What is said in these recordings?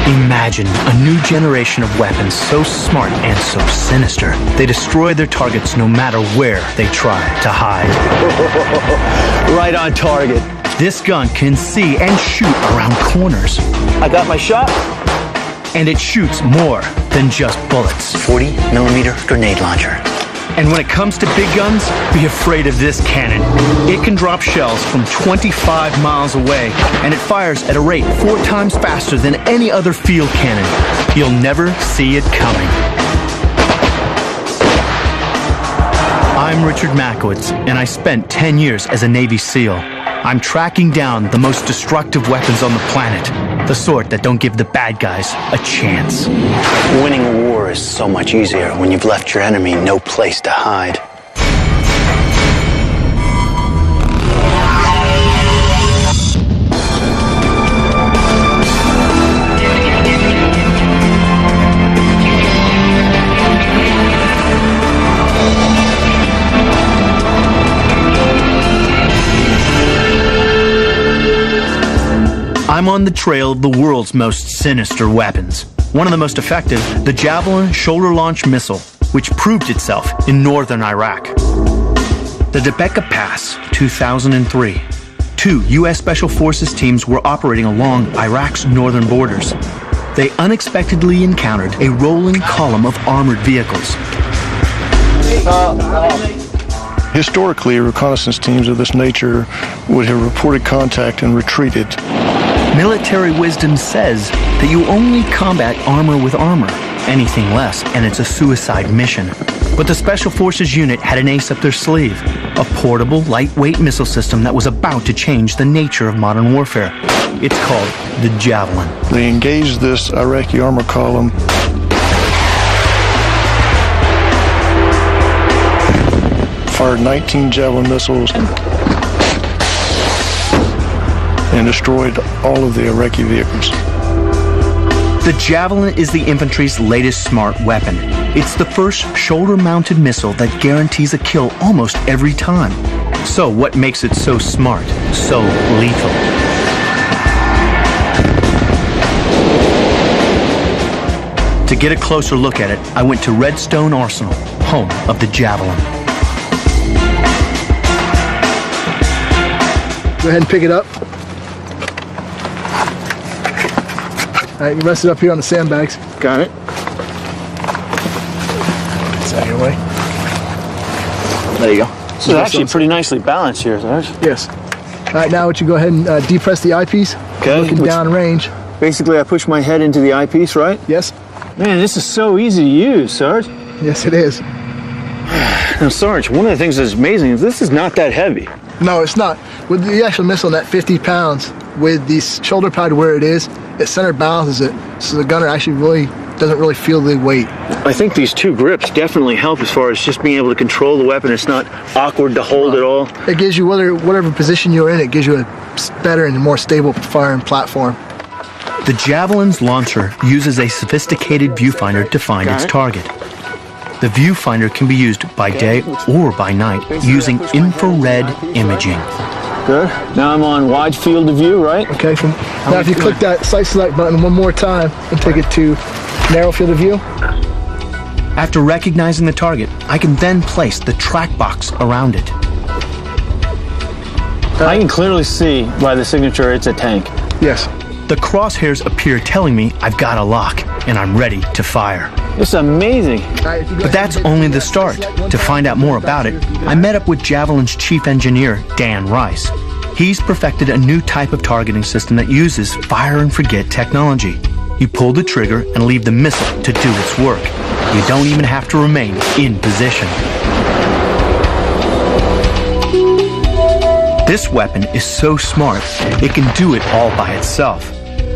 Imagine a new generation of weapons so smart and so sinister, they destroy their targets no matter where they try to hide. Right on target. This gun can see and shoot around corners. I got my shot. And it shoots more than just bullets. 40mm grenade launcher. And when it comes to big guns, be afraid of this cannon. It can drop shells from 25 miles away, and it fires at a rate 4 times faster than any other field cannon. You'll never see it coming. I'm Richard Makowitz, and I spent 10 years as a Navy SEAL. I'm tracking down the most destructive weapons on the planet, the sort that don't give the bad guys a chance. Winning a war is so much easier when you've left your enemy no place to hide. I'm on the trail of the world's most sinister weapons. One of the most effective, the Javelin shoulder-launched missile, which proved itself in northern Iraq. The Debeka Pass, 2003. 2 U.S. Special Forces teams were operating along Iraq's northern borders. They unexpectedly encountered a rolling column of armored vehicles. Historically, reconnaissance teams of this nature would have reported contact and retreated. Military wisdom says that you only combat armor with armor. Anything less, and it's a suicide mission. But the Special Forces unit had an ace up their sleeve, a portable, lightweight missile system that was about to change the nature of modern warfare. It's called the Javelin. They engaged this Iraqi armor column. Fired 19 Javelin missiles and destroyed all of the Iraqi vehicles. The Javelin is the infantry's latest smart weapon. It's the first shoulder-mounted missile that guarantees a kill almost every time. So what makes it so smart, so lethal? To get a closer look at it, I went to Redstone Arsenal, home of the Javelin. Go ahead and pick it up. All right, you rest it up here on the sandbags. Got it. It's out of your way. There you go. This is actually pretty nicely balanced here, Sarge. Yes. All right, now would you go ahead and depress the eyepiece? Okay. Looking down range. Basically, I push my head into the eyepiece, right? Yes. Man, this is so easy to use, Sarge. Yes, it is. Now, Sarge, one of the things that's amazing is this is not that heavy. No, it's not. With the actual missile, that 50 pounds, with the shoulder pad where it is, it center balances it, so the gunner actually doesn't really feel the weight. I think these 2 grips definitely help as far as just being able to control the weapon. It's not awkward to hold at all. It gives you, whatever position you're in, it gives you a better and more stable firing platform. The Javelin's launcher uses a sophisticated viewfinder to find its target. The viewfinder can be used by day or by night using infrared imaging. Good. Now I'm on wide field of view, right? Okay. Now if you click that sight select button one more time and take it to narrow field of view. After recognizing the target, I can then place the track box around it. I can clearly see by the signature it's a tank. Yes. The crosshairs appear telling me I've got a lock and I'm ready to fire. It's amazing. But that's only the start. To find out more about it, I met up with Javelin's chief engineer, Dan Rice. He's perfected a new type of targeting system that uses fire-and-forget technology. You pull the trigger and leave the missile to do its work. You don't even have to remain in position. This weapon is so smart, it can do it all by itself.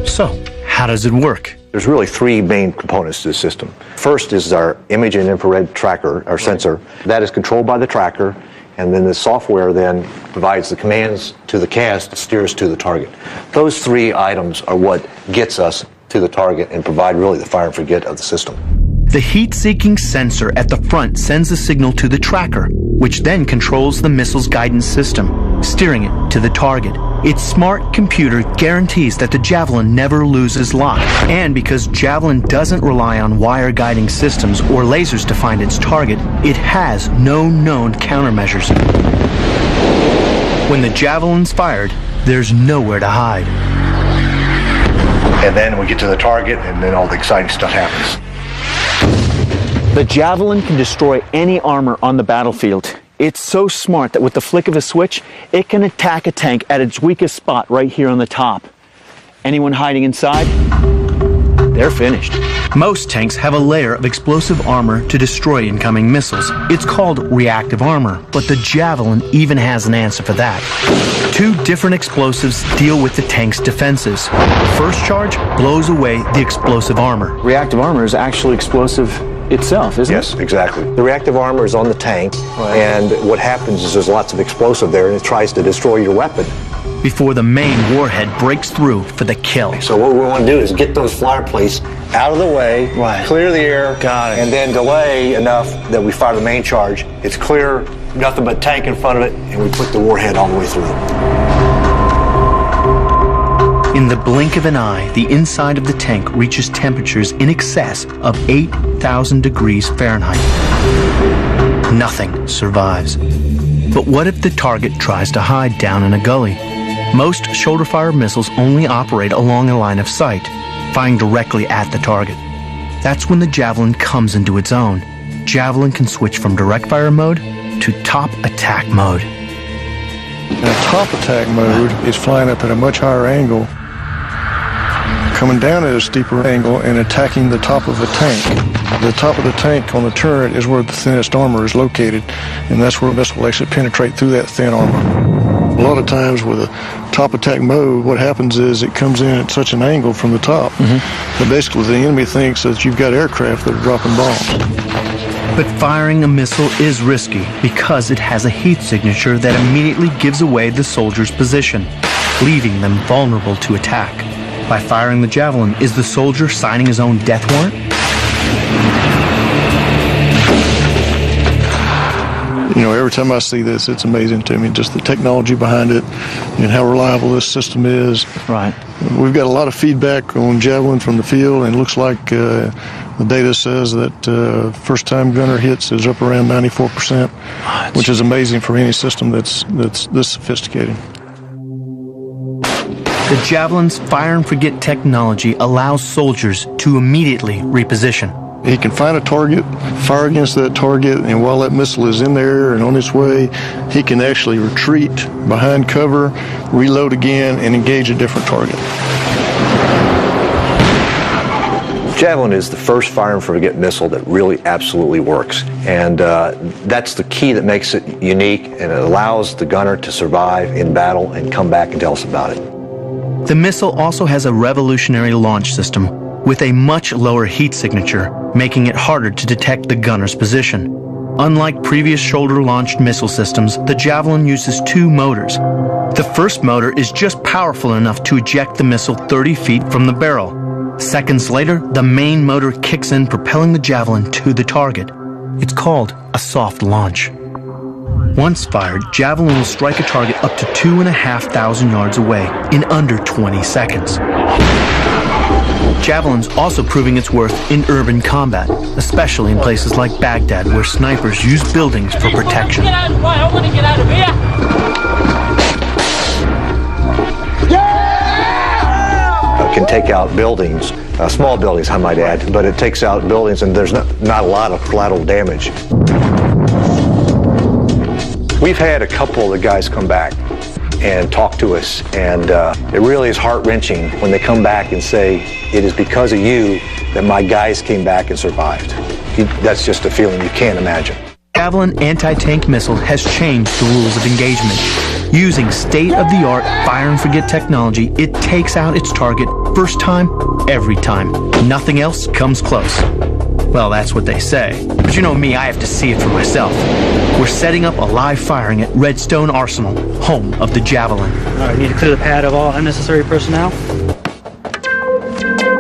So, how does it work? There's really 3 main components to the system. First is our image and infrared tracker, our sensor. That is controlled by the tracker, and then the software then provides the commands to the cast, steers to the target. Those 3 items are what gets us to the target and provide really the fire and forget of the system. The heat-seeking sensor at the front sends a signal to the tracker, which then controls the missile's guidance system. steering it to the target. Its smart computer guarantees that the Javelin never loses lock. And because Javelin doesn't rely on wire guiding systems or lasers to find its target, it has no known countermeasures. When the Javelin's fired, there's nowhere to hide. And then we get to the target, and then all the exciting stuff happens. The Javelin can destroy any armor on the battlefield. It's so smart that with the flick of a switch, it can attack a tank at its weakest spot right here on the top. Anyone hiding inside? They're finished. Most tanks have a layer of explosive armor to destroy incoming missiles. It's called reactive armor, but the Javelin even has an answer for that. 2 different explosives deal with the tank's defenses. First charge blows away the explosive armor. Reactive armor is actually explosive itself, isn't it? Yes, exactly. The reactive armor is on the tank, and what happens is there's lots of explosive there, and it tries to destroy your weapon. Before the main warhead breaks through for the kill. So what we want to do is get those flyer plates out of the way, clear the air, and then delay enough that we fire the main charge. It's clear, nothing but tank in front of it, and we put the warhead all the way through. In the blink of an eye, the inside of the tank reaches temperatures in excess of 8,000 degrees Fahrenheit. Nothing survives. But what if the target tries to hide down in a gully? Most shoulder-fire missiles only operate along a line of sight, firing directly at the target. That's when the Javelin comes into its own. Javelin can switch from direct fire mode to top attack mode. Now, top attack mode is flying up at a much higher angle, coming down at a steeper angle and attacking the top of the tank. The top of the tank on the turret is where the thinnest armor is located, and that's where a missile will actually penetrate through that thin armor. A lot of times with a top attack mode, what happens is it comes in at such an angle from the top that basically the enemy thinks that you've got aircraft that are dropping bombs. But firing a missile is risky because it has a heat signature that immediately gives away the soldier's position, leaving them vulnerable to attack. By firing the Javelin, is the soldier signing his own death warrant? You know, every time I see this, it's amazing to me, just the technology behind it and how reliable this system is. Right. We've got a lot of feedback on Javelin from the field, and it looks like the data says that first-time gunner hits is up around 94%, which is amazing for any system that's this sophisticated. The Javelin's fire and forget technology allows soldiers to immediately reposition. He can find a target, fire against that target, and while that missile is in there and on its way, he can actually retreat behind cover, reload again, and engage a different target. Javelin is the first fire and forget missile that really absolutely works, and that's the key that makes it unique, and it allows the gunner to survive in battle and come back and tell us about it. The missile also has a revolutionary launch system with a much lower heat signature, making it harder to detect the gunner's position. Unlike previous shoulder-launched missile systems, the Javelin uses 2 motors. The first motor is just powerful enough to eject the missile 30 feet from the barrel. Seconds later, the main motor kicks in, propelling the Javelin to the target. It's called a soft launch. Once fired, Javelin will strike a target up to 2,500 yards away in under 20 seconds. Javelin's also proving its worth in urban combat, especially in places like Baghdad, where snipers use buildings for protection. It can take out buildings, small buildings I might add, but it takes out buildings and there's not a lot of collateral damage. We've had a couple of the guys come back and talk to us, and it really is heart-wrenching when they come back and say, it is because of you that my guys came back and survived. That's just a feeling you can't imagine. Javelin anti-tank missile has changed the rules of engagement. Using state-of-the-art fire-and-forget technology, it takes out its target first time, every time. Nothing else comes close. Well, that's what they say. But you know me, I have to see it for myself. We're setting up a live firing at Redstone Arsenal, home of the Javelin. All right, need to clear the pad of all unnecessary personnel.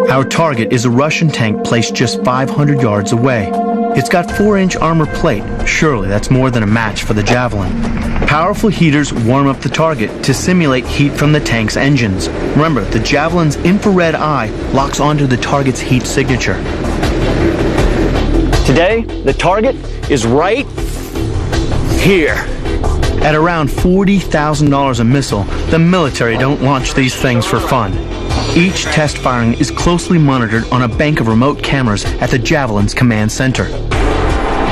Our target is a Russian tank placed just 500 yards away. It's got 4-inch armor plate. Surely that's more than a match for the Javelin. Powerful heaters warm up the target to simulate heat from the tank's engines. Remember, the Javelin's infrared eye locks onto the target's heat signature. Today, the target is right here. At around $40,000 a missile, the military don't launch these things for fun. Each test firing is closely monitored on a bank of remote cameras at the Javelin's command center.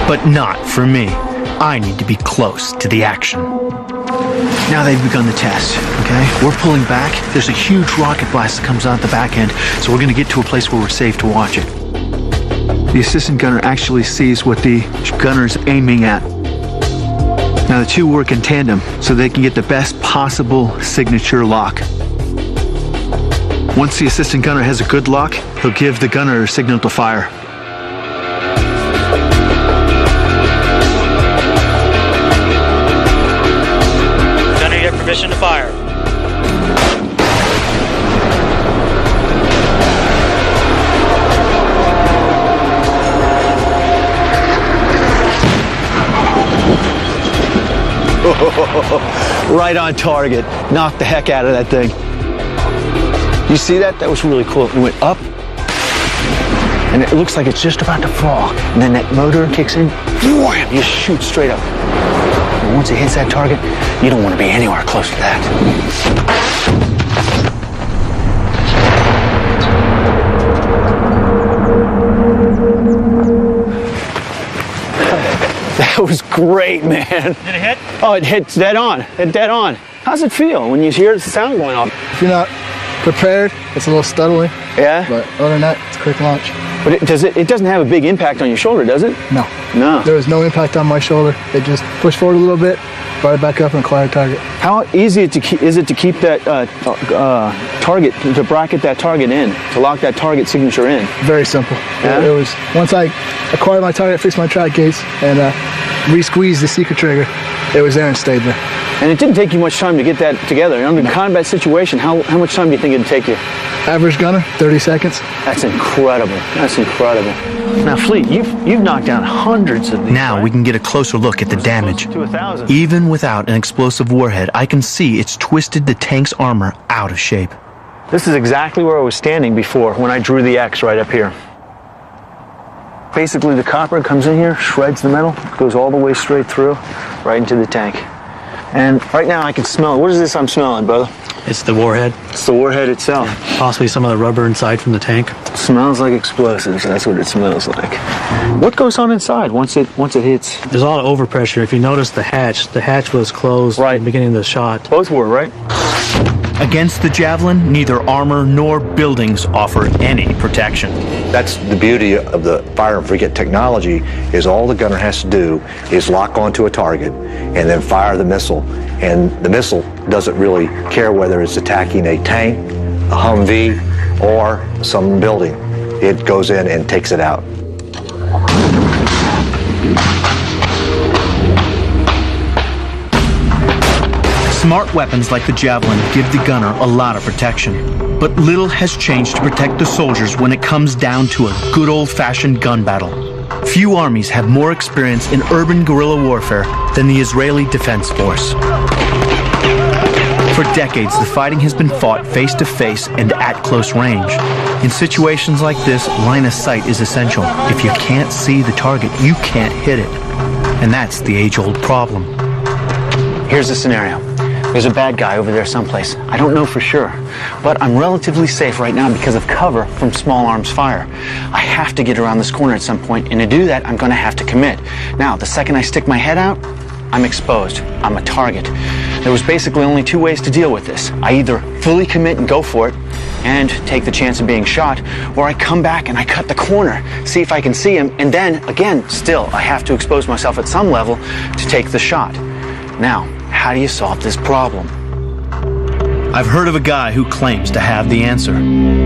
But not for me. I need to be close to the action. Now they've begun the test, okay? We're pulling back. There's a huge rocket blast that comes out the back end, so we're gonna get to a place where we're safe to watch it. The assistant gunner actually sees what the gunner's aiming at. Now the two work in tandem so they can get the best possible signature lock. Once the assistant gunner has a good lock, he'll give the gunner a signal to fire. Gunner, you have permission to fire. Right on target. Knocked the heck out of that thing. You see that? That was really cool. It went up, and it looks like it's just about to fall. And then that motor kicks in, wham, you shoot straight up. And once it hits that target, you don't want to be anywhere close to that. That was great, man. Did it hit? Oh, it hits dead on. It dead on. How's it feel when you hear the sound going off? If you're not prepared, it's a little stuttling, Yeah? but other than that, it's a quick launch. But it doesn't have a big impact on your shoulder, does it? No. No. There was no impact on my shoulder. It just pushed forward a little bit, brought it back up and acquired target. How easy is it to keep that target, to bracket that target in, to lock that target signature in? Very simple. Yeah? It was, once I acquired my target, fixed my track gates, and re-squeezed the secret trigger, it was there and stayed there. And it didn't take you much time to get that together. Under a combat situation, how much time do you think it'd take you? Average gunner, 30 seconds. That's incredible. That's incredible. Now, Fleet, you've knocked down hundreds of these. Now we can get a closer look at the damage. To 1,000. Even without an explosive warhead, I can see it's twisted the tank's armor out of shape. This is exactly where I was standing before when I drew the X right up here. Basically, the copper comes in here, shreds the metal, goes all the way straight through, right into the tank. And right now I can smell it. What is this I'm smelling, brother? It's the warhead. It's the warhead itself. Possibly some of the rubber inside from the tank. It smells like explosives. That's what it smells like. What goes on inside once it hits? There's a lot of overpressure. If you notice the hatch was closed Right. at the beginning of the shot. Both were, right? Against the Javelin, neither armor nor buildings offer any protection. That's the beauty of the fire and forget technology, is all the gunner has to do is lock onto a target and then fire the missile. And the missile doesn't really care whether it's attacking a tank, a Humvee, or some building. It goes in and takes it out. Smart weapons like the Javelin give the gunner a lot of protection. But little has changed to protect the soldiers when it comes down to a good old-fashioned gun battle. Few armies have more experience in urban guerrilla warfare than the Israeli Defense Force. For decades, the fighting has been fought face-to-face and at close range. In situations like this, line of sight is essential. If you can't see the target, you can't hit it. And that's the age-old problem. Here's the scenario. There's a bad guy over there someplace. I don't know for sure, but I'm relatively safe right now because of cover from small arms fire. I have to get around this corner at some point, and to do that, I'm going to have to commit. Now, the second I stick my head out, I'm exposed. I'm a target. There was basically only two ways to deal with this. I either fully commit and go for it and take the chance of being shot, or I come back and I cut the corner, see if I can see him, and then, again, still, I have to expose myself at some level to take the shot. Now, how do you solve this problem? I've heard of a guy who claims to have the answer,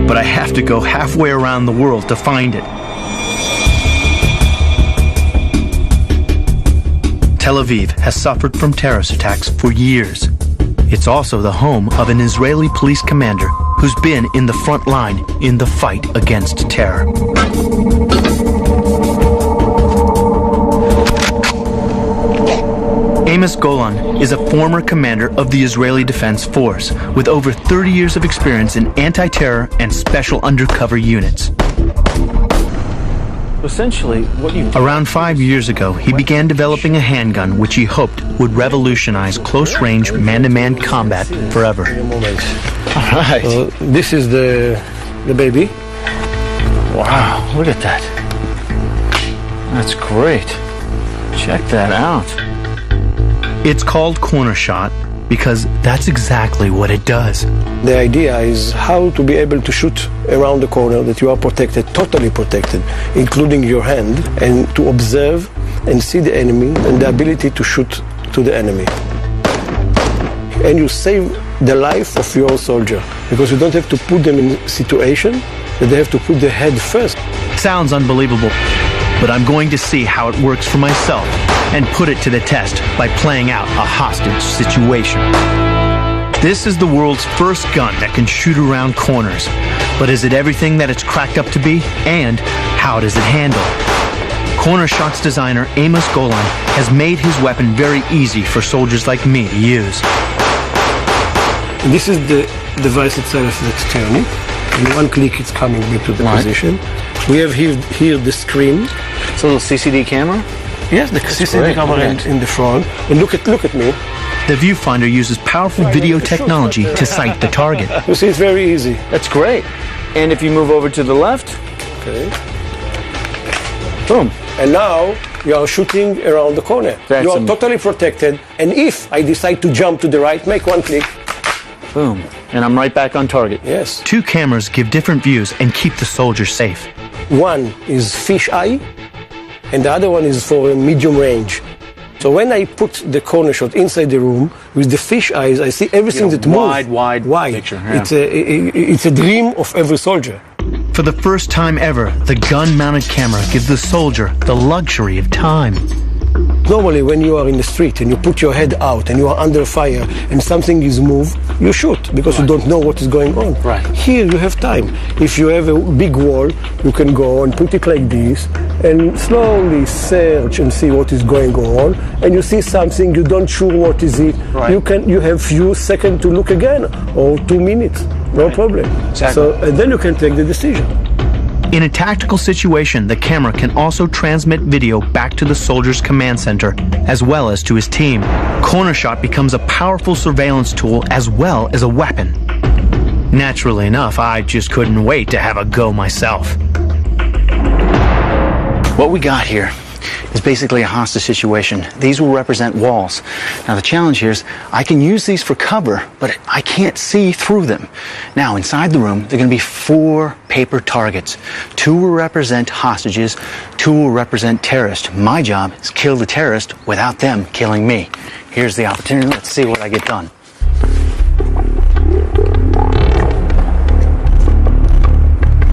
but I have to go halfway around the world to find it. Tel Aviv has suffered from terrorist attacks for years. It's also the home of an Israeli police commander who's been in the front line in the fight against terror. Amos Golan is a former commander of the Israeli Defense Force with over 30 years of experience in anti-terror and special undercover units. Essentially, what you Around 5 years ago, he began developing a handgun which he hoped would revolutionize close-range man-to-man combat forever. All right. This is the baby. Wow, look at that. That's great. Check that out. It's called corner shot because that's exactly what it does. The idea is how to be able to shoot around the corner, that you are protected, totally protected, including your hand, and to observe and see the enemy and the ability to shoot to the enemy. And you save the life of your soldier because you don't have to put them in a situation that they have to put their head first. Sounds unbelievable, but I'm going to see how it works for myself and put it to the test by playing out a hostage situation. This is the world's first gun that can shoot around corners. But is it everything that it's cracked up to be? And how does it handle? Corner Shot's designer, Amos Golan, has made his weapon very easy for soldiers like me to use. This is the device itself that's turning. In one click it's coming back to the position. We have here the screen. It's a little CCD camera? Yes, the CCD camera in the front. And look at me. The viewfinder uses powerful video technology to sight the target. You see, it's very easy. That's great. And if you move over to the left, Okay. boom. And now you are shooting around the corner. That's you are totally protected. And if I decide to jump to the right, make one click. Boom. And I'm right back on target. Yes. Two cameras give different views and keep the soldier safe. One is fish eye, and the other one is for a medium range. So when I put the corner shot inside the room with the fish eyes, I see everything that moves. Wide picture. Yeah. It's a dream of every soldier. For the first time ever, the gun-mounted camera gives the soldier the luxury of time. Normally, when you are in the street and you put your head out and you are under fire and something is moved, you shoot because you don't know what is going on. Right. Here you have time. If you have a big wall, you can go and put it like this and slowly search and see what is going on. And you see something, you don't sure what is it. Right. You have few seconds to look again or 2 minutes. No problem. Exactly. So and then you can take the decision. In a tactical situation, the camera can also transmit video back to the soldier's command center, as well as to his team. Corner Shot becomes a powerful surveillance tool as well as a weapon. Naturally enough, I just couldn't wait to have a go myself. What we got here is basically a hostage situation. These will represent walls. Now the challenge here is I can use these for cover, but I can't see through them. Now inside the room, there are going to be 4 paper targets. 2 will represent hostages, 2 will represent terrorists. My job is to kill the terrorist without them killing me. Here's the opportunity. Let's see what I get done.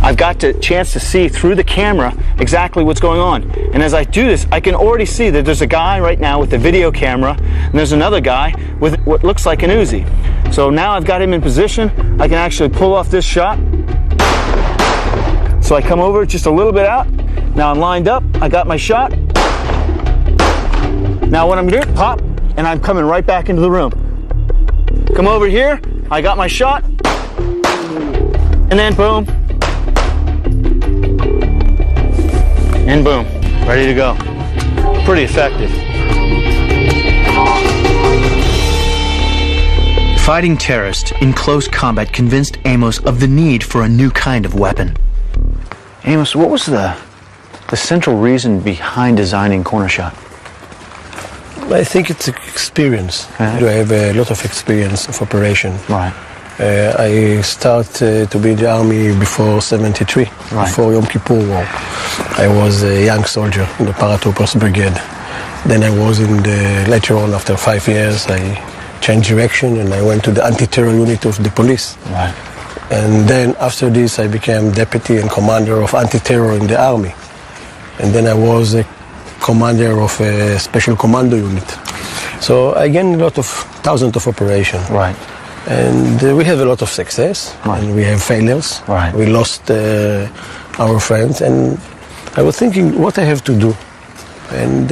I've got the chance to see through the camera exactly what's going on. And as I do this, I can already see that there's a guy right now with the video camera, and there's another guy with what looks like an Uzi. So now I've got him in position. I can actually pull off this shot. So I come over just a little bit out. Now I'm lined up. I got my shot. Now what I'm going to do, pop, and I'm coming right back into the room. Come over here. I got my shot. And then boom. And boom, ready to go. Pretty effective. Fighting terrorists in close combat convinced Amos of the need for a new kind of weapon. Amos, what was the central reason behind designing Corner Shot? I think it's experience. Uh-huh. I have a lot of experience of operation. Right. I started to be in the army before 73, Right. before Yom Kippur War. I was a young soldier in the Paratroopers Brigade. Then I was later on, after 5 years, I changed direction and I went to the anti-terror unit of the police. Right. And then after this, I became deputy and commander of anti-terror in the army. And then I was a commander of a special commando unit. So I gained a lot of thousands of operations. Right. And we have a lot of success, Right. and we have failures. Right. We lost our friends, and I was thinking what I have to do. And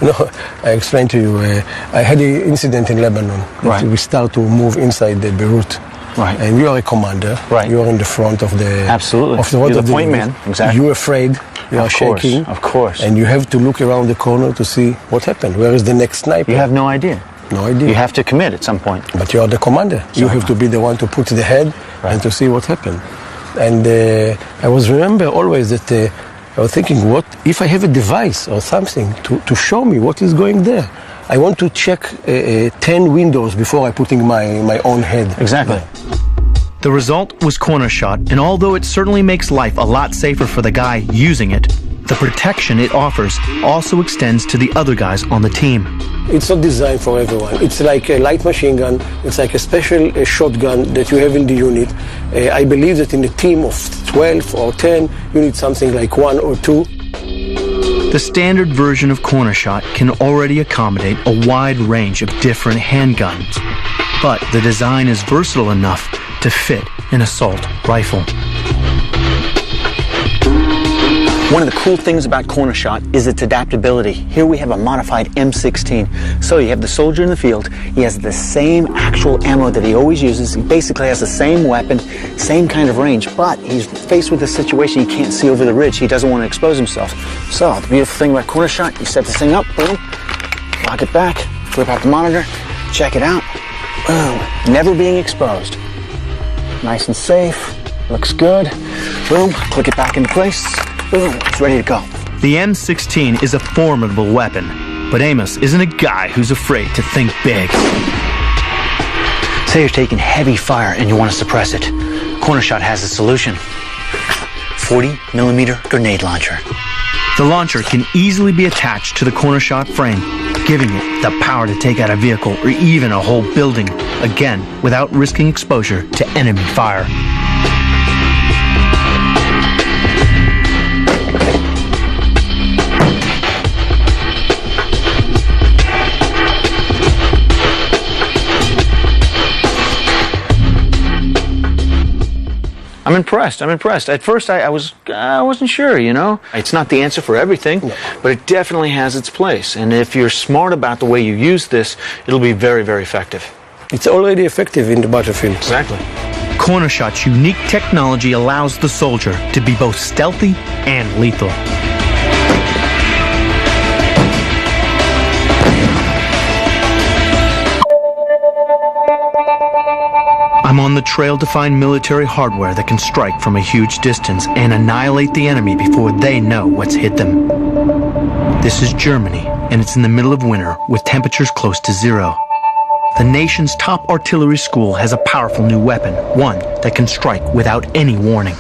No, I explained to you, I had an incident in Lebanon. Right. We start to move inside the Beirut. Right. And you are a commander. Right. You are in the front of the... Absolutely. Of the road You're of the point man. Exactly. You're afraid. You are shaking. Of course. And you have to look around the corner to see what happened. Where is the next sniper? You have no idea. No idea. You have to commit at some point. But you are the commander. You have to be the one to put the head and to see what happened. And I was remember always that I was thinking, what if I have a device or something to show me what is going there? I want to check 10 windows before I putting my own head. Exactly. The result was corner shot, and although it certainly makes life a lot safer for the guy using it, the protection it offers also extends to the other guys on the team. It's not designed for everyone. It's like a light machine gun. It's like a special shotgun that you have in the unit. I believe that in a team of 12 or 10, you need something like 1 or 2. The standard version of corner shot can already accommodate a wide range of different handguns, but the design is versatile enough to fit an assault rifle. One of the cool things about corner shot is its adaptability. Here we have a modified M16. So you have the soldier in the field. He has the same actual ammo that he always uses. He basically has the same weapon, same kind of range, but he's faced with a situation he can't see over the ridge. He doesn't want to expose himself. So the beautiful thing about corner shot, you set this thing up, boom, lock it back, flip out the monitor, check it out, boom, never being exposed. Nice and safe, looks good, boom, click it back into place. Boom, it's ready to go. The M16 is a formidable weapon, but Amos isn't a guy who's afraid to think big. Say you're taking heavy fire and you want to suppress it. Corner shot has a solution. 40mm grenade launcher. The launcher can easily be attached to the corner shot frame, giving it the power to take out a vehicle or even a whole building, again, without risking exposure to enemy fire. I'm impressed. At first, I wasn't sure, you know. It's not the answer for everything, but it definitely has its place. And if you're smart about the way you use this, it'll be very, very effective. It's already effective in the battlefield. Exactly. Corner shot's unique technology allows the soldier to be both stealthy and lethal. I'm on the trail to find military hardware that can strike from a huge distance and annihilate the enemy before they know what's hit them. This is Germany, and it's in the middle of winter with temperatures close to zero. The nation's top artillery school has a powerful new weapon, one that can strike without any warning.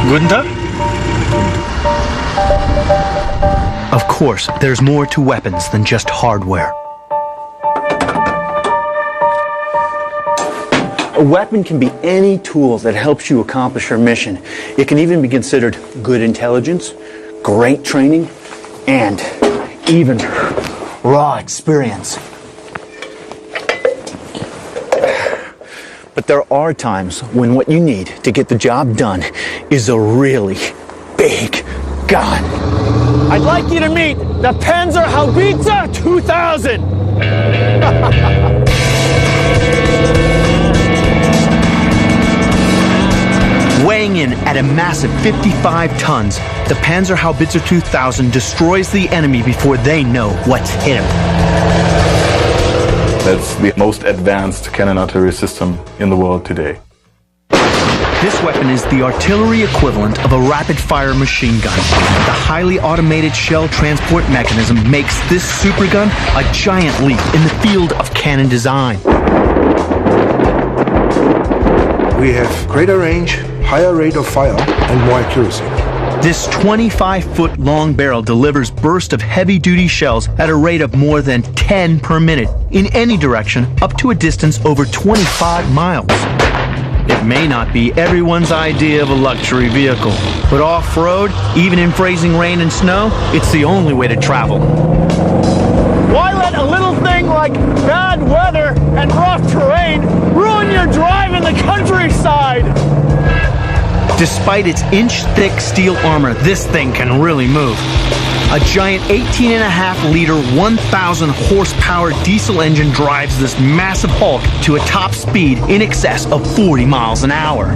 Guten Tag. Of course, there's more to weapons than just hardware. A weapon can be any tool that helps you accomplish your mission. It can even be considered good intelligence, great training, and even raw experience. But there are times when what you need to get the job done is a really big gun. I'd like you to meet the Panzerhaubitze 2000! Weighing in at a massive 55 tons, the Panzerhaubitze 2000 destroys the enemy before they know what's hit him. That's the most advanced cannon artillery system in the world today. This weapon is the artillery equivalent of a rapid-fire machine gun. The highly automated shell transport mechanism makes this supergun a giant leap in the field of cannon design. We have greater range, higher rate of fire, and more accuracy. This 25-foot long barrel delivers bursts of heavy-duty shells at a rate of more than 10 per minute in any direction up to a distance over 25 miles. It may not be everyone's idea of a luxury vehicle, but off-road, even in freezing rain and snow, it's the only way to travel. Why let a little thing like bad weather and rough terrain ruin your drive in the countryside? Despite its inch-thick steel armor, this thing can really move. A giant 18.5-liter, 1,000 horsepower diesel engine drives this massive hulk to a top speed in excess of 40 miles an hour.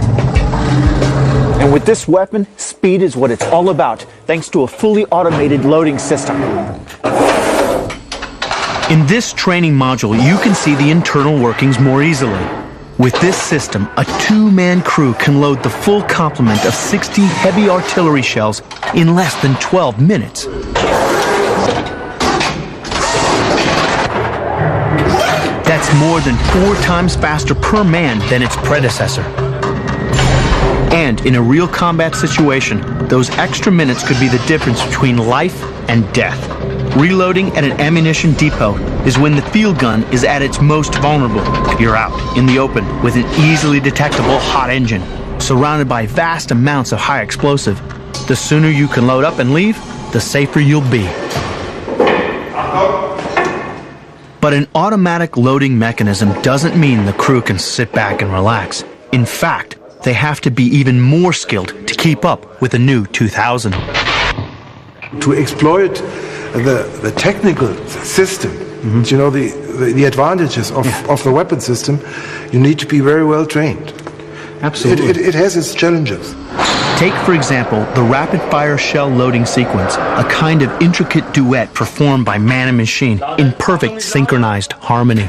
And with this weapon, speed is what it's all about, thanks to a fully automated loading system. In this training module, you can see the internal workings more easily. With this system, a two-man crew can load the full complement of 60 heavy artillery shells in less than 12 minutes. That's more than 4 times faster per man than its predecessor. And in a real combat situation, those extra minutes could be the difference between life and death. Reloading at an ammunition depot is when the field gun is at its most vulnerable. You're out in the open with an easily detectable hot engine, surrounded by vast amounts of high explosive. The sooner you can load up and leave, the safer you'll be. But an automatic loading mechanism doesn't mean the crew can sit back and relax. In fact, they have to be even more skilled to keep up with the new 2000. To exploit the technical system, you know, the advantages of the weapon system, you need to be very well trained. Absolutely. It has its challenges. Take, for example, the rapid-fire shell loading sequence, a kind of intricate duet performed by man and machine in perfect synchronized harmony.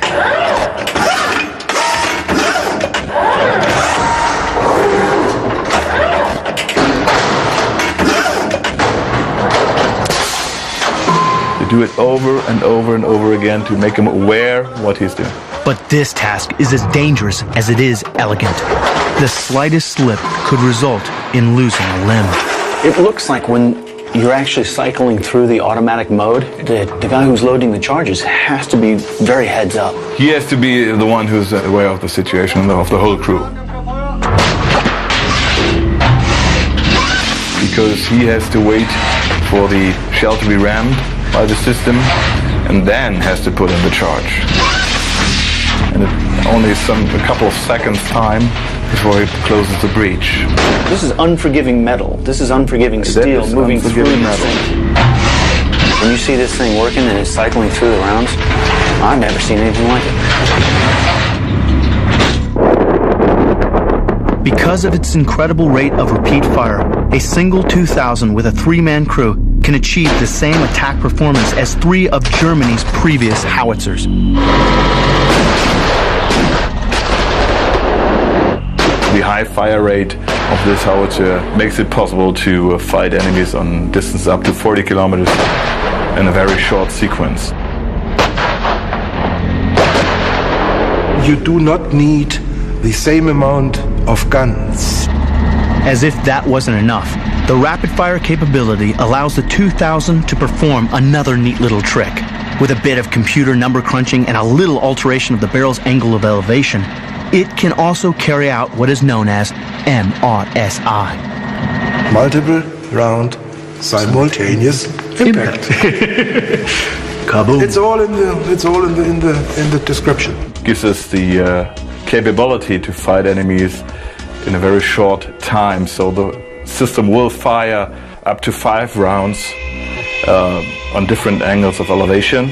Do it over and over and over again to make him aware what he's doing. But this task is as dangerous as it is elegant. The slightest slip could result in losing a limb. It looks like when you're actually cycling through the automatic mode, the guy who's loading the charges has to be very heads up. He has to be the one who's aware of the situation of the whole crew. Because he has to wait for the shell to be rammed by the system, and then has to put in the charge. And it only a couple of seconds time before he closes the breach. This is unforgiving metal. This is unforgiving steel moving through this thing. When you see this thing working and it's cycling through the rounds, I've never seen anything like it. Because of its incredible rate of repeat fire, a single 2000 with a 3-man crew can achieve the same attack performance as 3 of Germany's previous howitzers. The high fire rate of this howitzer makes it possible to fight enemies on distance up to 40 kilometers in a very short sequence. You do not need the same amount of guns. As if that wasn't enough, the rapid-fire capability allows the 2000 to perform another neat little trick. With a bit of computer number crunching and a little alteration of the barrel's angle of elevation, it can also carry out what is known as MRSI. Multiple round simultaneous impact. Kaboom. It's all in the description. Gives us the capability to fight enemies in a very short time, so the system will fire up to 5 rounds on different angles of elevation,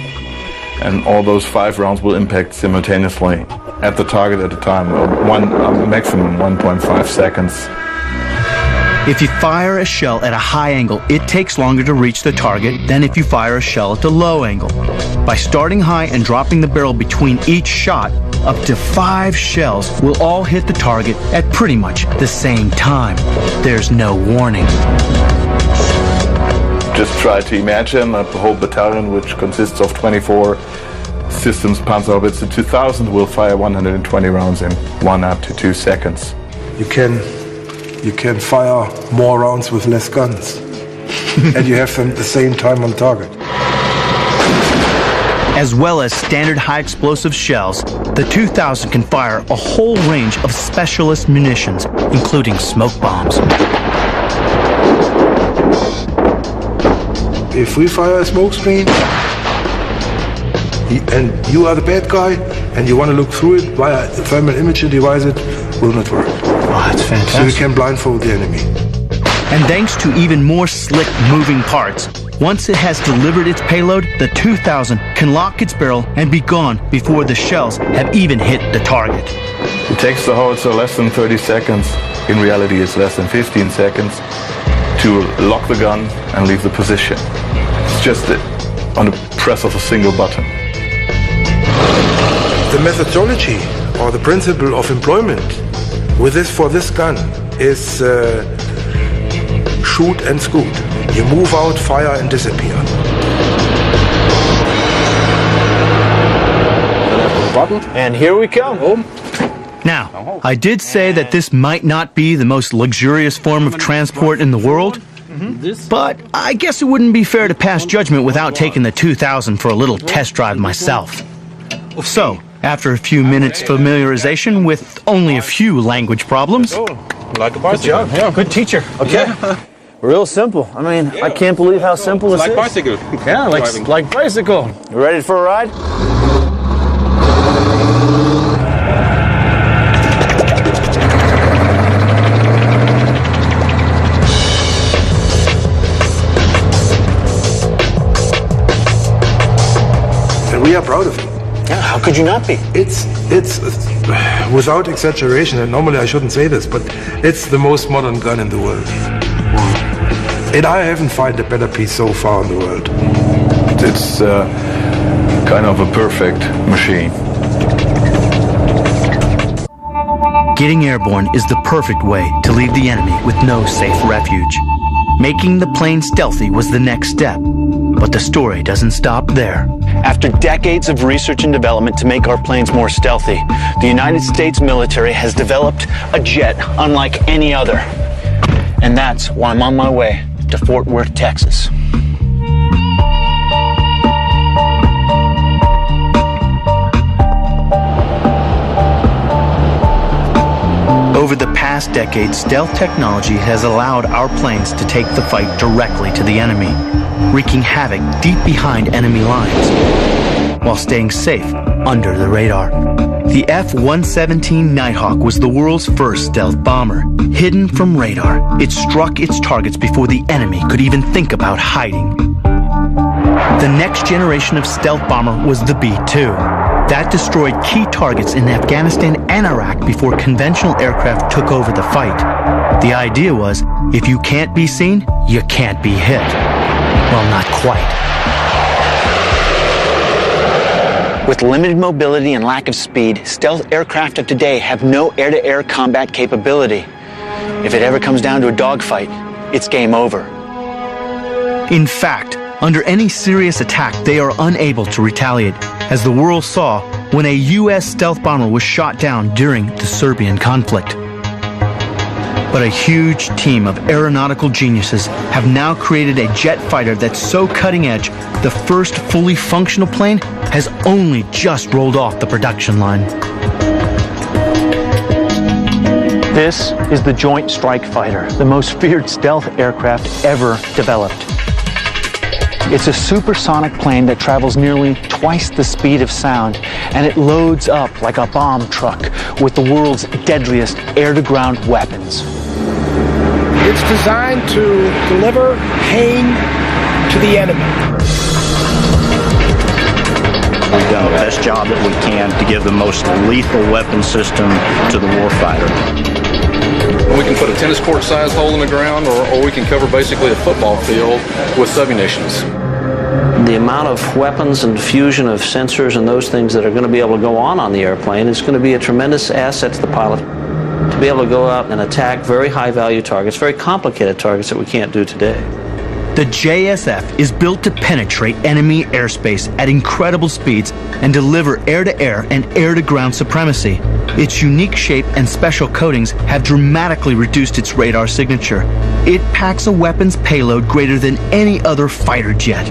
and all those 5 rounds will impact simultaneously at the target at a time, maximum 1.5 seconds. If you fire a shell at a high angle, it takes longer to reach the target than if you fire a shell at a low angle. By starting high and dropping the barrel between each shot, up to 5 shells will all hit the target at pretty much the same time. There's no warning. Just try to imagine that the whole battalion, which consists of 24 systems Panzerhaubitze 2000, will fire 120 rounds in 1 up to 2 seconds. You can fire more rounds with less guns. And you have them at the same time on target. As well as standard high explosive shells, the 2000 can fire a whole range of specialist munitions, including smoke bombs. If we fire a smoke screen, and you are the bad guy, and you want to look through it via a thermal imaging device, it will not work. Oh, that's fantastic. So you can blindfold the enemy. And thanks to even more slick moving parts, once it has delivered its payload, the 2000 can lock its barrel and be gone before the shells have even hit the target. It takes the howitzer less than 30 seconds. In reality, it's less than 15 seconds to lock the gun and leave the position. It's just on the press of a single button. The methodology or the principle of employment for this gun is shoot and scoot. You move out, fire, and disappear. And here we come. Now, I did say that this might not be the most luxurious form of transport in the world, but I guess it wouldn't be fair to pass judgment without taking the 2000 for a little test drive myself. So, after a few minutes familiarization with only a few language problems... Like a bicycle. Good job. Yeah, good teacher. Okay. Yeah. Real simple. I mean, I can't believe how simple this is. Like bicycle. Yeah, like bicycle. You ready for a ride? And we are proud of it. Yeah, how could you not be? It's without exaggeration, and normally I shouldn't say this, but it's the most modern gun in the world. And I haven't found a better piece so far in the world. It's kind of a perfect machine. Getting airborne is the perfect way to leave the enemy with no safe refuge. Making the plane stealthy was the next step, but the story doesn't stop there. After decades of research and development to make our planes more stealthy, the United States military has developed a jet unlike any other. And that's why I'm on my way to Fort Worth, Texas. Over the past decade, stealth technology has allowed our planes to take the fight directly to the enemy, wreaking havoc deep behind enemy lines, while staying safe under the radar. The F-117 Nighthawk was the world's first stealth bomber. Hidden from radar, it struck its targets before the enemy could even think about hiding. The next generation of stealth bomber was the B-2. That destroyed key targets in Afghanistan and Iraq before conventional aircraft took over the fight. The idea was, if you can't be seen, you can't be hit. Well, not quite. With limited mobility and lack of speed, stealth aircraft of today have no air-to-air combat capability. If it ever comes down to a dogfight, it's game over. In fact, under any serious attack, they are unable to retaliate, as the world saw when a U.S. stealth bomber was shot down during the Serbian conflict. But a huge team of aeronautical geniuses have now created a jet fighter that's so cutting edge, the first fully functional plane has only just rolled off the production line. This is the Joint Strike Fighter, the most feared stealth aircraft ever developed. It's a supersonic plane that travels nearly twice the speed of sound, and it loads up like a bomb truck with the world's deadliest air-to-ground weapons. It's designed to deliver pain to the enemy. We've done the best job that we can to give the most lethal weapon system to the warfighter. We can put a tennis court size hole in the ground, or we can cover basically a football field with submunitions. The amount of weapons and fusion of sensors and those things that are going to be able to go on the airplane is going to be a tremendous asset to the pilot to be able to go out and attack very high value targets, very complicated targets that we can't do today. The JSF is built to penetrate enemy airspace at incredible speeds and deliver air-to-air and air-to-ground supremacy. Its unique shape and special coatings have dramatically reduced its radar signature. It packs a weapons payload greater than any other fighter jet.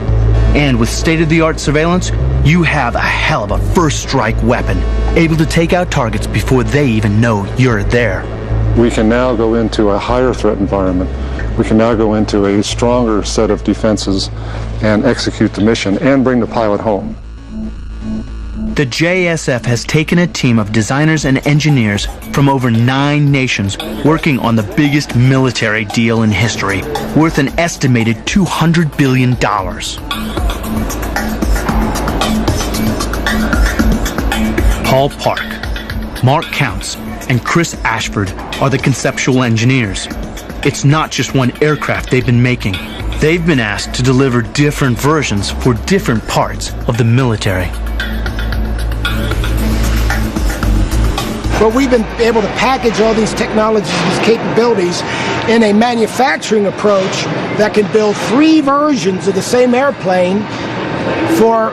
And with state-of-the-art surveillance, you have a hell of a first strike weapon, able to take out targets before they even know you're there. We can now go into a higher threat environment. We can now go into a stronger set of defenses and execute the mission and bring the pilot home. The JSF has taken a team of designers and engineers from over 9 nations working on the biggest military deal in history, worth an estimated $200 billion. Paul Park, Mark Counts, and Chris Ashford are the conceptual engineers. It's not just one aircraft they've been making. They've been asked to deliver different versions for different parts of the military. But we've been able to package all these technologies, these capabilities, in a manufacturing approach that can build 3 versions of the same airplane for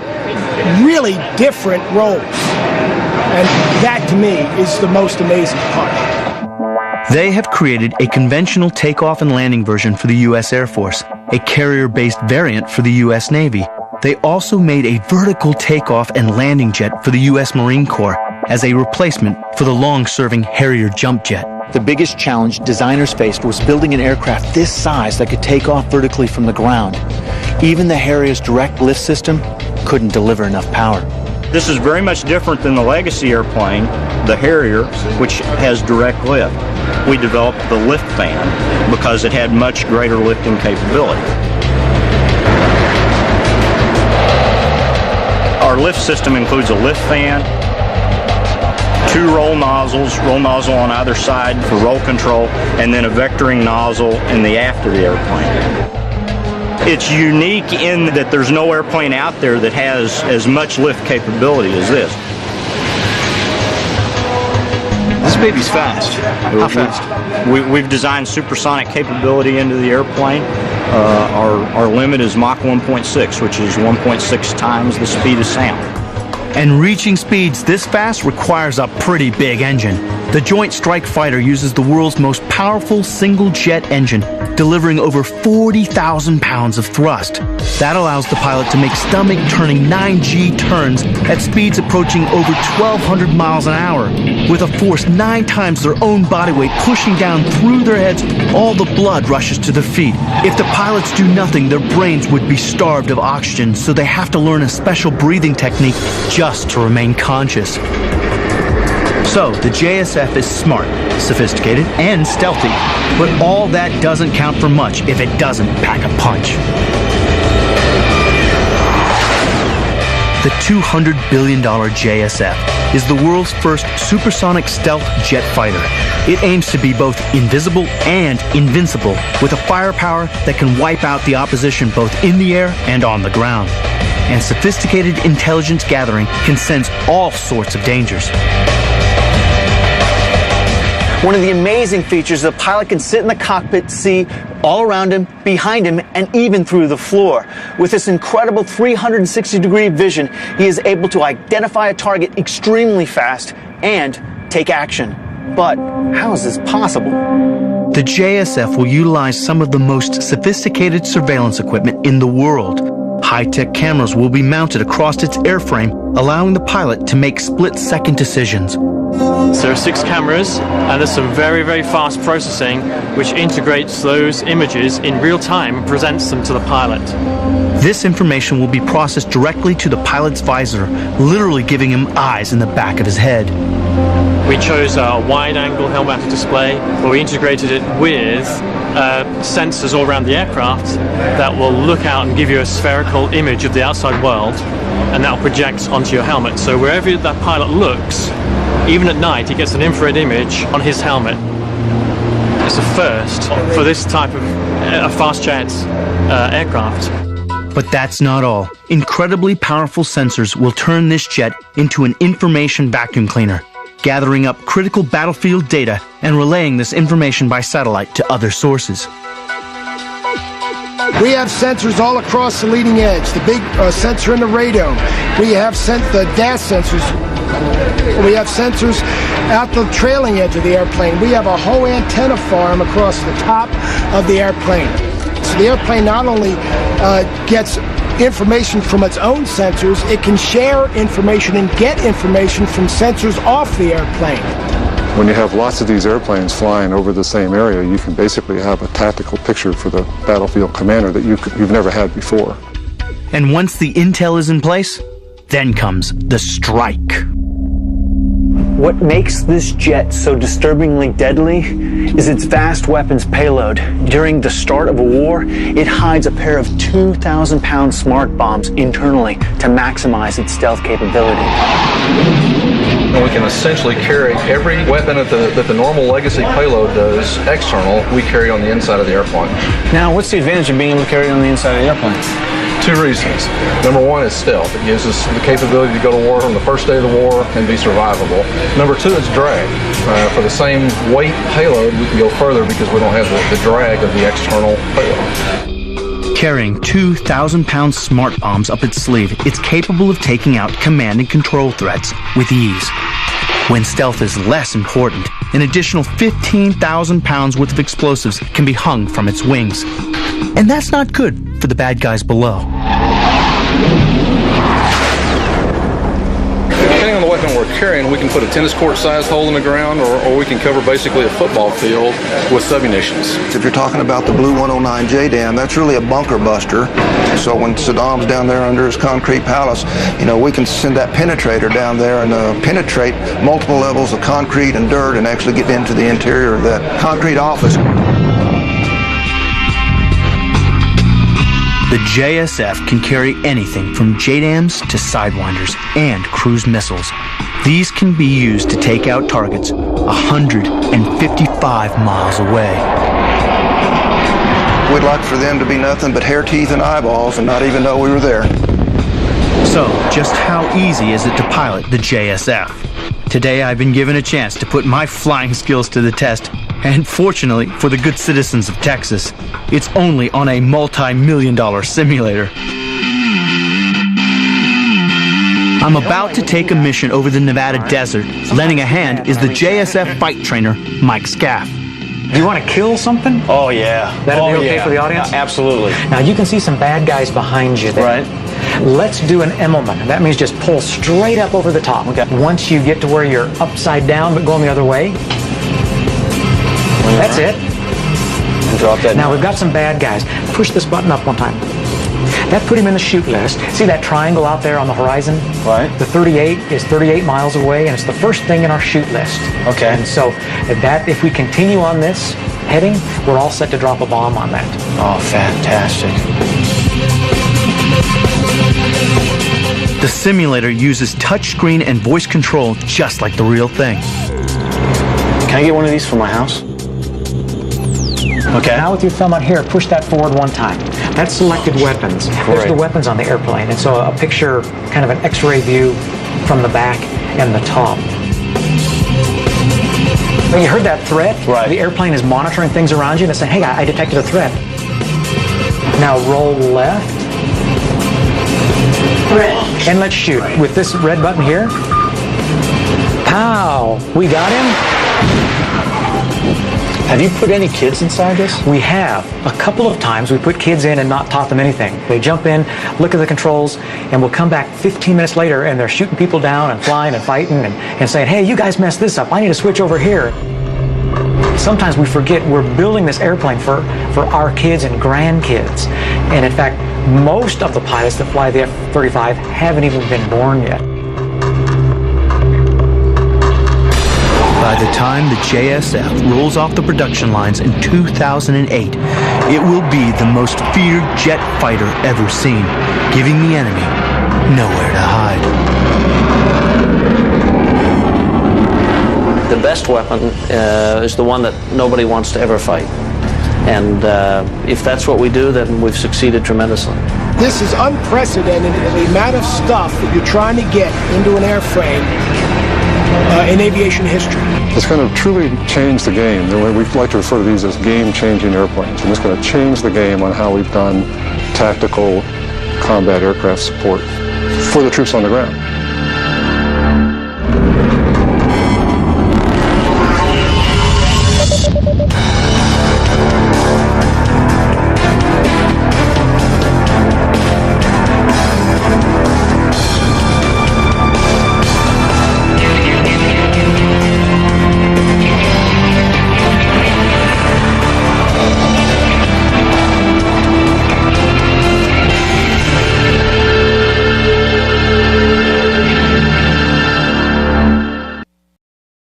really different roles. And that, to me, is the most amazing part. They have created a conventional takeoff and landing version for the U.S. Air Force, a carrier-based variant for the U.S. Navy. They also made a vertical takeoff and landing jet for the U.S. Marine Corps as a replacement for the long-serving Harrier jump jet. The biggest challenge designers faced was building an aircraft this size that could take off vertically from the ground. Even the Harrier's direct lift system couldn't deliver enough power. This is very much different than the legacy airplane, the Harrier, which has direct lift. We developed the lift fan because it had much greater lifting capability. Our lift system includes a lift fan, 2 roll nozzles, roll nozzle on either side for roll control, and then a vectoring nozzle in the aft of the airplane. It's unique in that there's no airplane out there that has as much lift capability as this. This baby's fast. How fast? We've designed supersonic capability into the airplane. Our limit is Mach 1.6, which is 1.6 times the speed of sound. And reaching speeds this fast requires a pretty big engine. The Joint Strike Fighter uses the world's most powerful single-jet engine, delivering over 40,000 pounds of thrust. That allows the pilot to make stomach-turning 9G turns at speeds approaching over 1,200 miles an hour. With a force 9 times their own body weight pushing down through their heads, all the blood rushes to their feet. If the pilots do nothing, their brains would be starved of oxygen, so they have to learn a special breathing technique just to remain conscious. So, the JSF is smart, sophisticated, and stealthy, but all that doesn't count for much if it doesn't pack a punch. The $200 billion JSF is the world's first supersonic stealth jet fighter. It aims to be both invisible and invincible, with a firepower that can wipe out the opposition both in the air and on the ground. And sophisticated intelligence gathering can sense all sorts of dangers. One of the amazing features is the pilot can sit in the cockpit, see all around him, behind him, and even through the floor. With this incredible 360-degree vision, he is able to identify a target extremely fast and take action. But how is this possible? The JSF will utilize some of the most sophisticated surveillance equipment in the world. High-tech cameras will be mounted across its airframe, allowing the pilot to make split-second decisions. So there are 6 cameras, and there's some very, very fast processing which integrates those images in real time and presents them to the pilot. This information will be processed directly to the pilot's visor, literally giving him eyes in the back of his head. We chose a wide-angle helmet display, where we integrated it with sensors all around the aircraft that will look out and give you a spherical image of the outside world, and that will project onto your helmet. So wherever that pilot looks, even at night, he gets an infrared image on his helmet. It's a first for this type of fast jet aircraft. But that's not all. Incredibly powerful sensors will turn this jet into an information vacuum cleaner, gathering up critical battlefield data and relaying this information by satellite to other sources. We have sensors all across the leading edge. The big sensor in the radome. We have the DAS sensors. We have sensors at the trailing edge of the airplane. We have a whole antenna farm across the top of the airplane. So the airplane not only gets information from its own sensors, it can share information and get information from sensors off the airplane. When you have lots of these airplanes flying over the same area, you can basically have a tactical picture for the battlefield commander that you've never had before. And once the intel is in place, Then comes the strike. What makes this jet so disturbingly deadly is its vast weapons payload. During the start of a war, it hides a pair of 2,000-pound smart bombs internally to maximize its stealth capability. And we can essentially carry every weapon that the normal legacy payload does external, we carry on the inside of the airplane. Now, what's the advantage of being able to carry it on the inside of the airplane? Two reasons. Number one is stealth. It gives us the capability to go to war on the first day of the war and be survivable. Number two is drag. For the same weight payload, we can go further because we don't have the drag of the external payload. Carrying 2,000-pound smart bombs up its sleeve, it's capable of taking out command and control threats with ease. When stealth is less important, an additional 15,000 pounds worth of explosives can be hung from its wings. And that's not good for the bad guys below. Depending on the weapon we're carrying, we can put a tennis court-sized hole in the ground, or we can cover basically a football field with submunitions. If you're talking about the Blue 109 JDAM, that's really a bunker buster. So when Saddam's down there under his concrete palace, you know, we can send that penetrator down there and penetrate multiple levels of concrete and dirt and actually get into the interior of that concrete office. The JSF can carry anything from JDAMs to Sidewinders and cruise missiles. These can be used to take out targets 155 miles away. We'd like for them to be nothing but hair, teeth, and eyeballs and not even know we were there. So, just how easy is it to pilot the JSF? Today I've been given a chance to put my flying skills to the test, and fortunately for the good citizens of Texas, it's only on a multi-million-dollar simulator. I'm about to take a mission over the Nevada desert. Lending a hand is the JSF fight trainer, Mike Scaff. Do you want to kill something? Oh, yeah. That'd be okay for the audience? Absolutely. Now, you can see some bad guys behind you there. Right. Let's do an Immelman, and that means just pull straight up over the top. Okay. Once you get to where you're upside down but going the other way, that's it. And drop that. Now, we've got some bad guys. Push this button up one time. That put him in the shoot list. See that triangle out there on the horizon? Right. The 38 is 38 miles away, and it's the first thing in our shoot list. Okay. And so that, if we continue on this heading, we're all set to drop a bomb on that. Oh, fantastic. The simulator uses touchscreen and voice control just like the real thing. Can I get one of these for my house? Okay. Now with your thumb on here, push that forward one time. That's selected weapons. There's the weapons on the airplane. And so a picture, kind of an X-ray view from the back and the top. When you heard that threat, the airplane is monitoring things around you and it's saying, hey, I detected a threat. Now roll left. And let's shoot. With this red button here. Pow! We got him. Have you put any kids inside this? We have. A couple of times we put kids in and not taught them anything. They jump in, look at the controls, and we'll come back 15 minutes later and they're shooting people down and flying and fighting and saying, hey, you guys messed this up. I need to switch over here. Sometimes we forget we're building this airplane for our kids and grandkids. And in fact, most of the pilots that fly the F-35 haven't even been born yet. By the time the JSF rolls off the production lines in 2008, it will be the most feared jet fighter ever seen, giving the enemy nowhere to hide. The best weapon is the one that nobody wants to ever fight. And if that's what we do, then we've succeeded tremendously. This is unprecedented in the amount of stuff that you're trying to get into an airframe in aviation history. It's going to truly change the game. We like to refer to these as game-changing airplanes, and it's going to change the game on how we've done tactical combat aircraft support for the troops on the ground.